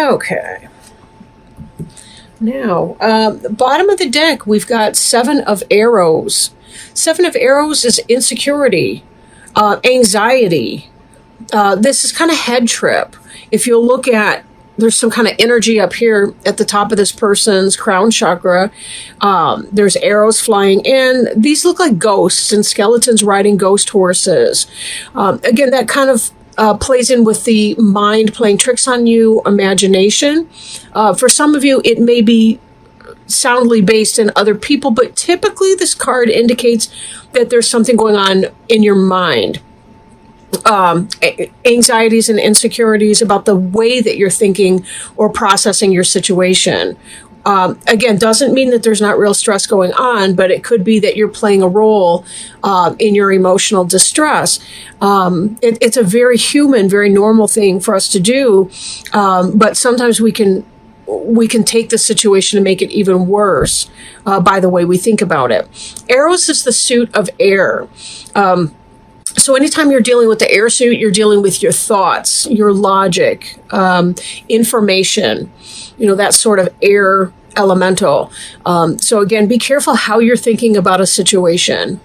Okay. Now, bottom of the deck, we've got 7 of Arrows. 7 of Arrows is insecurity, anxiety. This is kind of head trip. If you'll look at, there's some kind of energy up here at the top of this person's crown chakra. There's arrows flying in. These look like ghosts and skeletons riding ghost horses. Again, that kind of plays in with the mind playing tricks on you, imagination. For some of you, it may be soundly based in other people, but typically this card indicates that there's something going on in your mind. Anxieties and insecurities about the way that you're thinking or processing your situation. Again, doesn't mean that there's not real stress going on, but it could be that you're playing a role in your emotional distress. It's a very human, very normal thing for us to do, but sometimes we can take the situation and make it even worse by the way we think about it. Arrows is the suit of air. So anytime you're dealing with the air suit, you're dealing with your thoughts, your logic, information, that sort of air elemental. So again, be careful how you're thinking about a situation.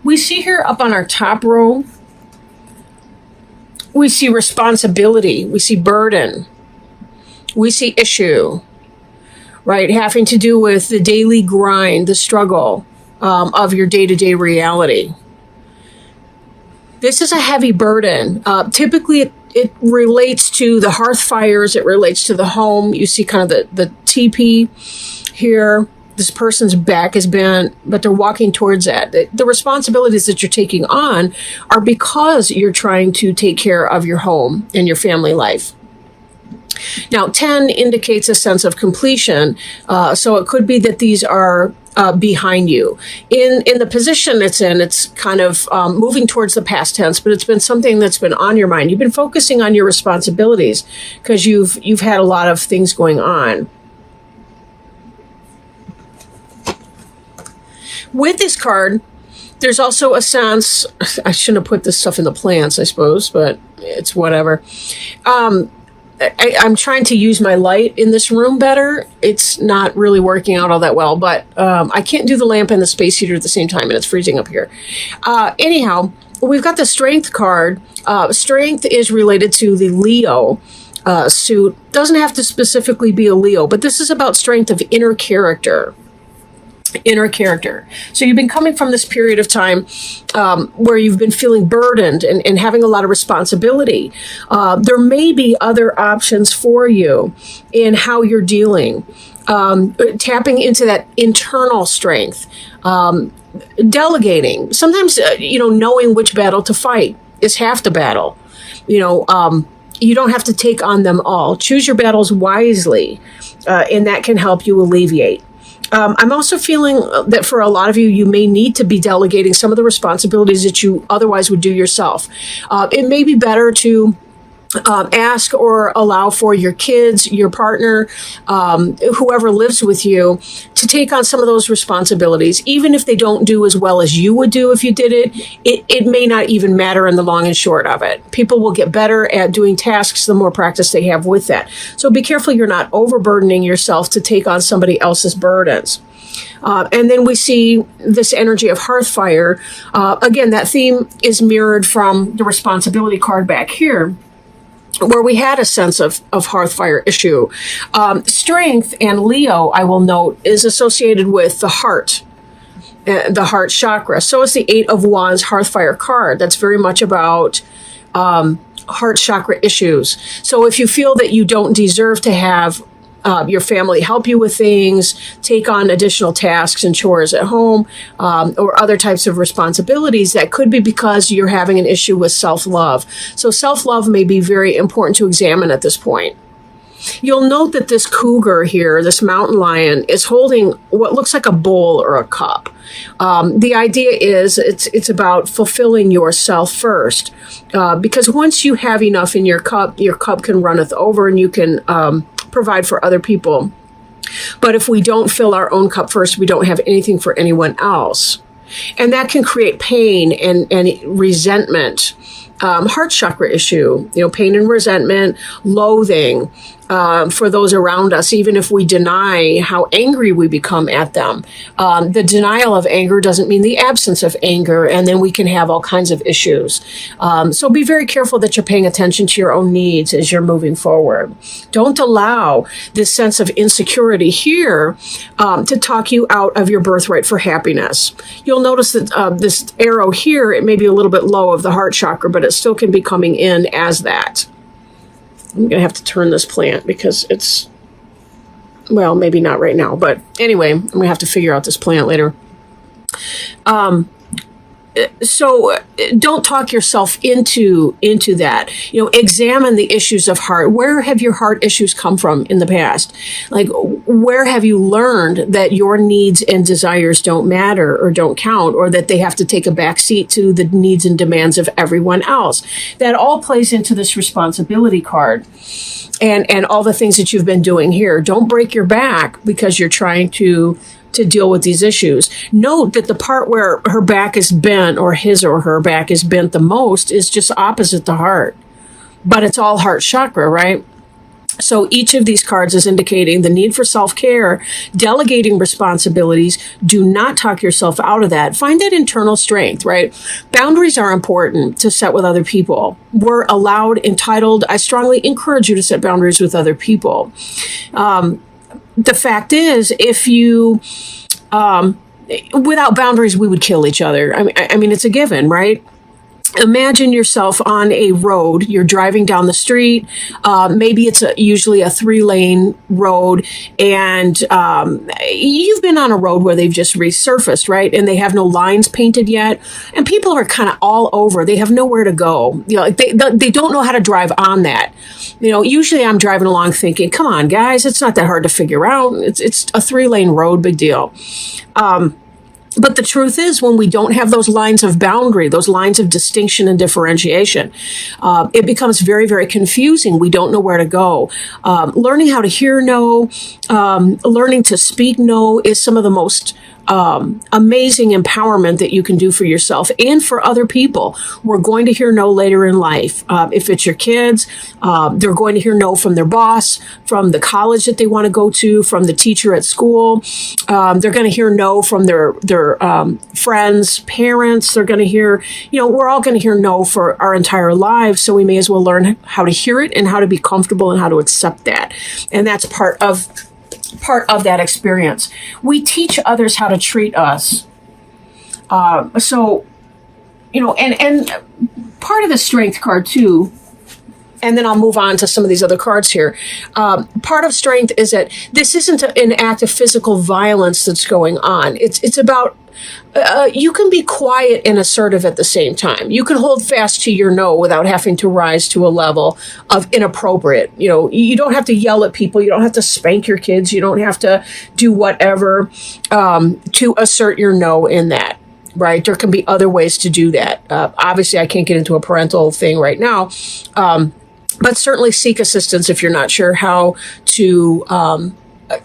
We see here up on our top row, we see responsibility, we see burden, we see issue, right? Having to do with the daily grind, the struggle of your day-to-day reality. This is a heavy burden. Typically, it relates to the hearth fires. It relates to the home. You see kind of the teepee here. This person's back is bent, but they're walking towards that. The responsibilities that you're taking on are because you're trying to take care of your home and your family life. Now, 10 indicates a sense of completion, so it could be that these are behind you. In the position it's in, it's kind of moving towards the past tense, but it's been something that's been on your mind. You've been focusing on your responsibilities because you've had a lot of things going on. With this card, there's also a sense, I shouldn't have put this stuff in the plants, I suppose, but it's whatever. I'm trying to use my light in this room better. It's not really working out all that well, but I can't do the lamp and the space heater at the same time, and it's freezing up here. Anyhow, we've got the Strength card. Strength is related to the Leo suit. Doesn't have to specifically be a Leo, but this is about strength of inner character. So you've been coming from this period of time where you've been feeling burdened and having a lot of responsibility. There may be other options for you in how you're dealing. Tapping into that internal strength. Delegating. Sometimes, knowing which battle to fight is half the battle. You don't have to take on them all. Choose your battles wisely, and that can help you alleviate. I'm also feeling that for a lot of you, you may need to be delegating some of the responsibilities that you otherwise would do yourself. It may be better to ask or allow for your kids, your partner, whoever lives with you, to take on some of those responsibilities. Even if they don't do as well as you would do if you did it, it may not even matter in the long and short of it. People will get better at doing tasks the more practice they have with that. So be careful you're not overburdening yourself to take on somebody else's burdens. And then we see this energy of hearth fire. Again, that theme is mirrored from the responsibility card back here, where we had a sense of hearth fire issue. Strength and Leo, I will note, is associated with the heart chakra. So is the 8 of Wands hearth fire card. That's very much about heart chakra issues. So if you feel that you don't deserve to have your family help you with things, take on additional tasks and chores at home, or other types of responsibilities, that could be because you're having an issue with self-love. So self-love may be very important to examine at this point. You'll note that this cougar here, this mountain lion, is holding what looks like a bowl or a cup. The idea is it's about fulfilling yourself first, because once you have enough in your cup can runneth over, and you can provide for other people. But if we don't fill our own cup first, we don't have anything for anyone else. And that can create pain and resentment heart chakra issue, pain and resentment, loathing, for those around us, even if we deny how angry we become at them. The denial of anger doesn't mean the absence of anger, and then we can have all kinds of issues. So be very careful that you're paying attention to your own needs as you're moving forward. Don't allow this sense of insecurity here to talk you out of your birthright for happiness. You'll notice that this arrow here, it may be a little bit low of the heart chakra, but it still can be coming in as that. I'm going to have to turn this plant because it's, well, maybe not right now. But anyway, I'm going to have to figure out this plant later. So don't talk yourself into that. Examine the issues of heart. Where have your heart issues come from in the past? Like, where have you learned that your needs and desires don't matter or don't count, or that they have to take a back seat to the needs and demands of everyone else? That all plays into this responsibility card. And all the things that you've been doing here. Don't break your back because you're trying to deal with these issues. Note that the part where her back is bent, or his or her back is bent the most, is just opposite the heart. But it's all heart chakra, right? So each of these cards is indicating the need for self-care, delegating responsibilities. Do not talk yourself out of that. Find that internal strength, right? Boundaries are important to set with other people. We're allowed, entitled. I strongly encourage you to set boundaries with other people. The fact is, if you, without boundaries, we would kill each other. I mean, it's a given, right? Imagine yourself on a road. You're driving down the street. Maybe it's usually a 3-lane road, and you've been on a road where they've just resurfaced, right? And they have no lines painted yet, and people are kind of all over. They have nowhere to go. Like they don't know how to drive on that. Usually I'm driving along thinking, "Come on, guys, it's not that hard to figure out. It's a 3-lane road, big deal." But the truth is, when we don't have those lines of boundary, those lines of distinction and differentiation, it becomes very, very confusing. We don't know where to go. Learning how to hear no, learning to speak no is some of the most amazing empowerment that you can do for yourself and for other people. We're going to hear no later in life. If it's your kids, they're going to hear no from their boss, from the college that they want to go to, from the teacher at school. They're going to hear no from their friends, parents. They're going to hear, we're all going to hear no for our entire lives. So we may as well learn how to hear it and how to be comfortable and how to accept that. And that's part of that experience. We teach others how to treat us. And part of the strength card too, and then I'll move on to some of these other cards here. Part of strength is that this isn't an act of physical violence that's going on. It's about you can be quiet and assertive at the same time. You can hold fast to your no without having to rise to a level of inappropriate. You don't have to yell at people. You don't have to spank your kids. You don't have to do whatever to assert your no in that. Right? There can be other ways to do that. Obviously, I can't get into a parental thing right now. But certainly seek assistance if you're not sure how to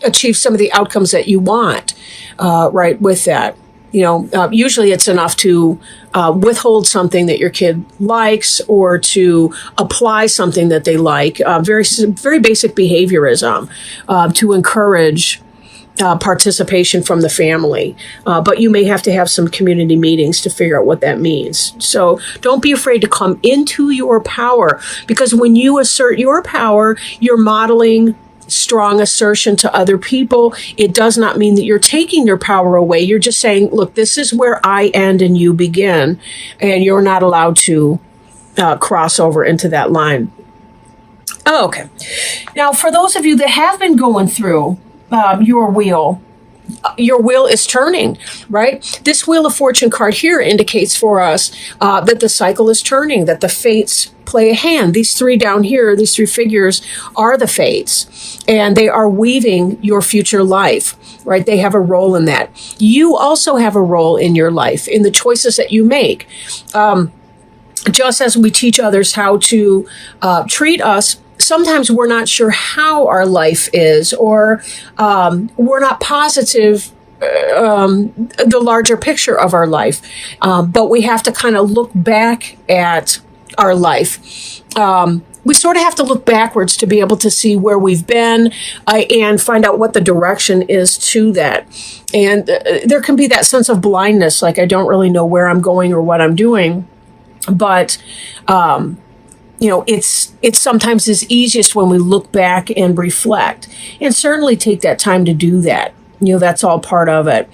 achieve some of the outcomes that you want, right, with that. Usually it's enough to withhold something that your kid likes or to apply something that they like. Very, very basic behaviorism to encourage participation from the family. But you may have to have some community meetings to figure out what that means. So don't be afraid to come into your power, because when you assert your power, you're modeling strong assertion to other people. It does not mean that you're taking their power away. You're just saying, look, this is where I end and you begin, and you're not allowed to cross over into that line. Oh, okay. Now, for those of you that have been going through your wheel is turning, right? This Wheel of Fortune card here indicates for us that the cycle is turning, that the fates play a hand. These three down here, these three figures are the fates, and they are weaving your future life, right? They have a role in that. You also have a role in your life, in the choices that you make. Just as we teach others how to treat us, sometimes we're not sure how our life is, or we're not positive the larger picture of our life. But we have to kind of look back at our life. We sort of have to look backwards to be able to see where we've been and find out what the direction is to that. And there can be that sense of blindness, like I don't really know where I'm going or what I'm doing. But, it's sometimes is easiest when we look back and reflect, and certainly take that time to do that. That's all part of it.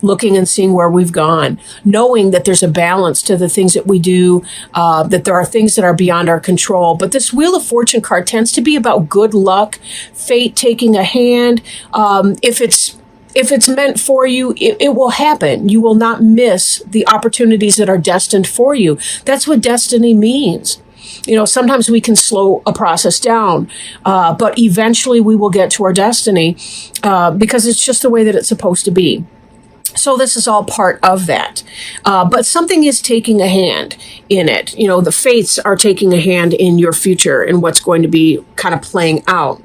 Looking and seeing where we've gone, knowing that there's a balance to the things that we do, that there are things that are beyond our control. But this Wheel of Fortune card tends to be about good luck, fate taking a hand. If it's meant for you, it will happen. You will not miss the opportunities that are destined for you. That's what destiny means. Sometimes we can slow a process down, but eventually we will get to our destiny because it's just the way that it's supposed to be. So this is all part of that. But something is taking a hand in it. The fates are taking a hand in your future and what's going to be kind of playing out.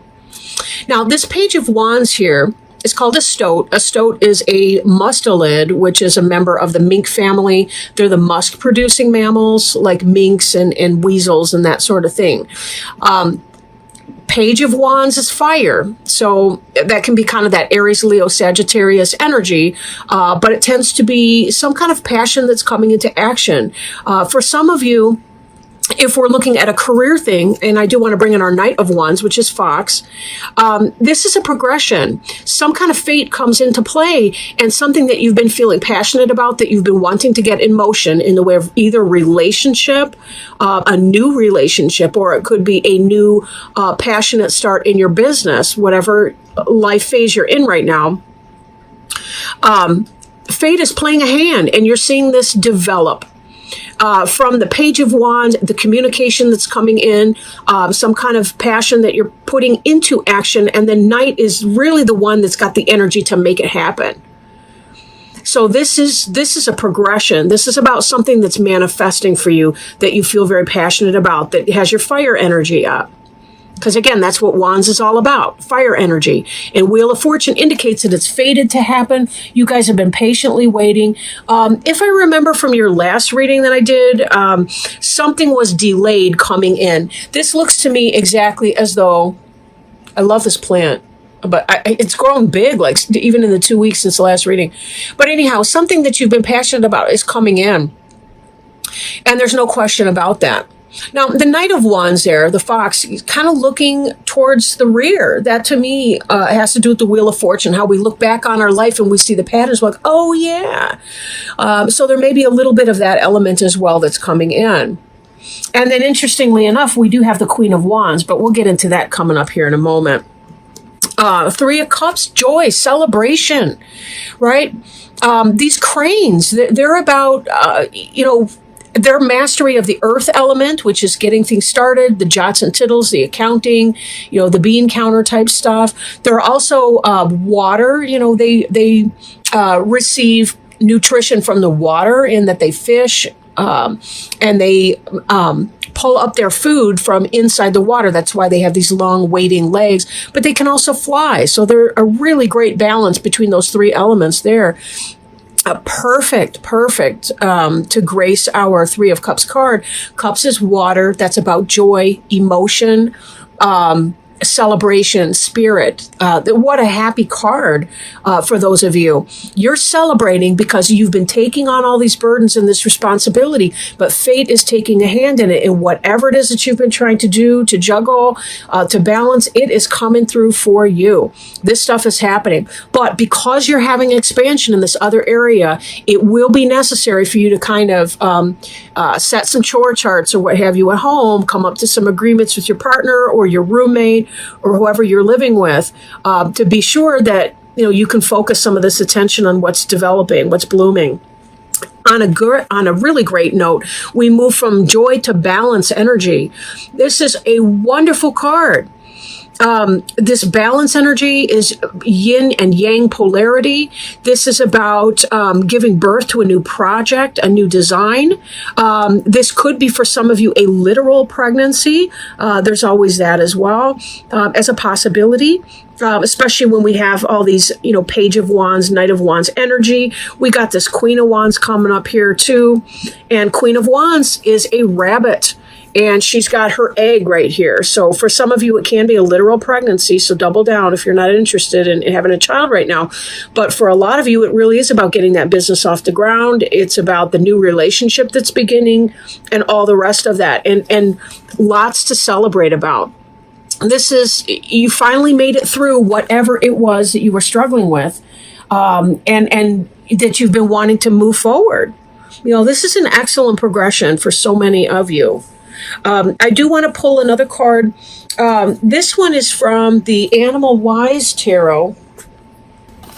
Now, this Page of Wands here is called a stoat. A stoat is a mustelid, which is a member of the mink family. They're the musk-producing mammals, like minks and weasels and that sort of thing. Page of Wands is fire, so that can be kind of that Aries, Leo, Sagittarius energy, but it tends to be some kind of passion that's coming into action. For some of you, if we're looking at a career thing, and I do want to bring in our Knight of Wands, which is Fox, this is a progression. Some kind of fate comes into play, and something that you've been feeling passionate about, that you've been wanting to get in motion in the way of either relationship, a new relationship, or it could be a new passionate start in your business, whatever life phase you're in right now. Fate is playing a hand, and you're seeing this develop. From the Page of Wands, the communication that's coming in, some kind of passion that you're putting into action, and the Knight is really the one that's got the energy to make it happen. So this is a progression. This is about something that's manifesting for you that you feel very passionate about, that has your fire energy up. Because again, that's what Wands is all about, fire energy. And Wheel of Fortune indicates that it's fated to happen. You guys have been patiently waiting. If I remember from your last reading that I did, something was delayed coming in. This looks to me exactly as though, I love this plant, but it's grown big, like even in the 2 weeks since the last reading. But anyhow, something that you've been passionate about is coming in. And there's no question about that. Now, the Knight of Wands there, the fox, kind of looking towards the rear. That, to me, has to do with the Wheel of Fortune, how we look back on our life and we see the patterns, like, oh, yeah. So there may be a little bit of that element as well that's coming in. And then, interestingly enough, we do have the Queen of Wands, but we'll get into that coming up here in a moment. Three of Cups, joy, celebration, right? These cranes, they're about, their mastery of the earth element, which is getting things started, the jots and tittles, the accounting, the bean counter type stuff. They're also water. They receive nutrition from the water in that they fish, and they pull up their food from inside the water. That's why they have these long wading legs, but they can also fly. So they're a really great balance between those three elements there. Perfect to grace our Three of Cups card. Cups is water. That's about joy, emotion, celebration, spirit. What a happy card for those of you. You're celebrating because you've been taking on all these burdens and this responsibility, but fate is taking a hand in it. And whatever it is that you've been trying to do, to juggle, to balance, it is coming through for you. This stuff is happening. But because you're having expansion in this other area, it will be necessary for you to kind of set some chore charts or what have you at home, come up to some agreements with your partner or your roommate or whoever you're living with, to be sure that you can focus some of this attention on what's developing, what's blooming. On a really great note, we move from joy to balance energy. This is a wonderful card. This balance energy is yin and yang polarity. This is about giving birth to a new project, a new design. This could be for some of you a literal pregnancy. There's always that as well as a possibility. Especially when we have all these, Page of Wands, Knight of Wands energy. We got this Queen of Wands coming up here too. And Queen of Wands is a rabbit. And she's got her egg right here. So for some of you, it can be a literal pregnancy. So double down if you're not interested in having a child right now. But for a lot of you, it really is about getting that business off the ground. It's about the new relationship that's beginning and all the rest of that. And lots to celebrate about. This is, you finally made it through whatever it was that you were struggling with, and that you've been wanting to move forward. This is an excellent progression for so many of you. I do want to pull another card. This one is from the Animal Wise Tarot.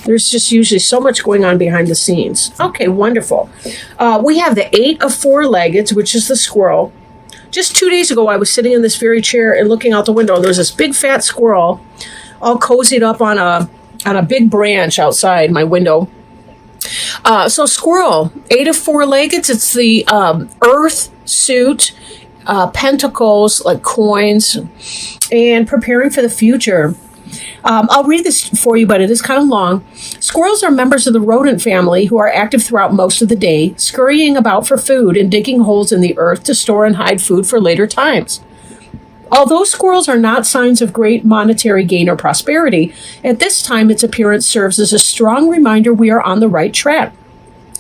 There's just usually so much going on behind the scenes. Okay, wonderful. We have the 8 of 4-leggeds, which is the squirrel. Just 2 days ago, I was sitting in this very chair and looking out the window. There was this big fat squirrel all cozied up on a big branch outside my window. So squirrel, 8 of 4-leggeds. It's the earth suit, pentacles, like coins, and preparing for the future. I'll read this for you, but it is kind of long. Squirrels are members of the rodent family who are active throughout most of the day, scurrying about for food and digging holes in the earth to store and hide food for later times. Although squirrels are not signs of great monetary gain or prosperity, at this time its appearance serves as a strong reminder we are on the right track,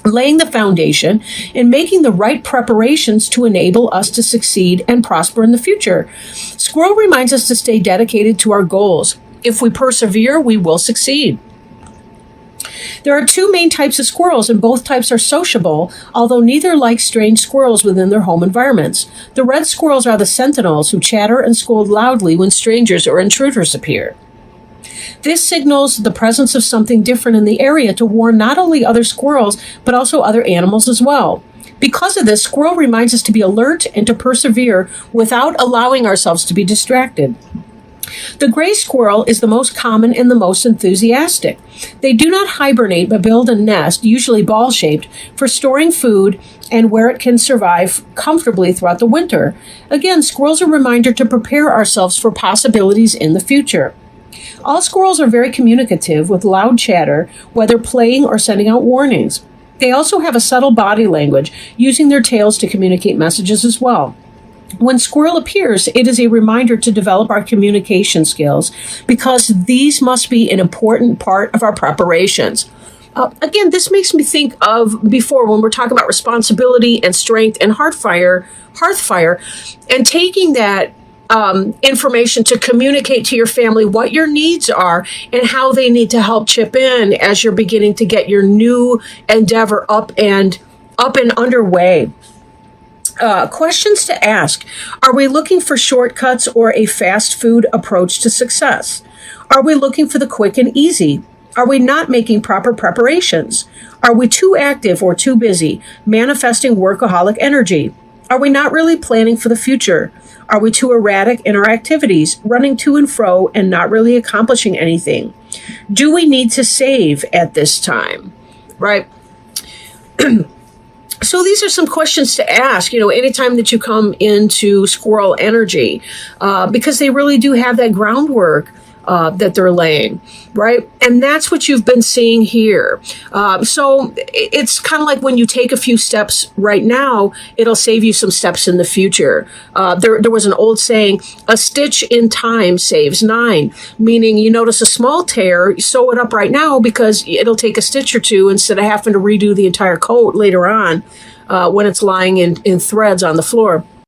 laying the foundation and making the right preparations to enable us to succeed and prosper in the future. Squirrel reminds us to stay dedicated to our goals. If we persevere, we will succeed. There are 2 main types of squirrels, and both types are sociable, although neither like strange squirrels within their home environments. The red squirrels are the sentinels who chatter and scold loudly when strangers or intruders appear. This signals the presence of something different in the area to warn not only other squirrels, but also other animals as well. Because of this, squirrel reminds us to be alert and to persevere without allowing ourselves to be distracted. The gray squirrel is the most common and the most enthusiastic. They do not hibernate but build a nest, usually ball-shaped, for storing food and where it can survive comfortably throughout the winter. Again, squirrels are a reminder to prepare ourselves for possibilities in the future. All squirrels are very communicative with loud chatter, whether playing or sending out warnings. They also have a subtle body language, using their tails to communicate messages as well. When squirrel appears, it is a reminder to develop our communication skills because these must be an important part of our preparations. Again, this makes me think of before when we're talking about responsibility and strength and hearth fire, and taking that information to communicate to your family what your needs are and how they need to help chip in as you're beginning to get your new endeavor up and underway. Questions to ask. Are we looking for shortcuts or a fast food approach to success? Are we looking for the quick and easy? Are we not making proper preparations? Are we too active or too busy, manifesting workaholic energy? Are we not really planning for the future? Are we too erratic in our activities, running to and fro and not really accomplishing anything? Do we need to save at this time? Right? So these are some questions to ask, anytime that you come into squirrel energy, because they really do have that groundwork that they're laying, right? And that's what you've been seeing here. So it's kind of like when you take a few steps right now, it'll save you some steps in the future. There was an old saying, a stitch in time saves 9, meaning you notice a small tear, you sew it up right now because it'll take a stitch or 2 instead of having to redo the entire coat later on when it's lying in threads on the floor.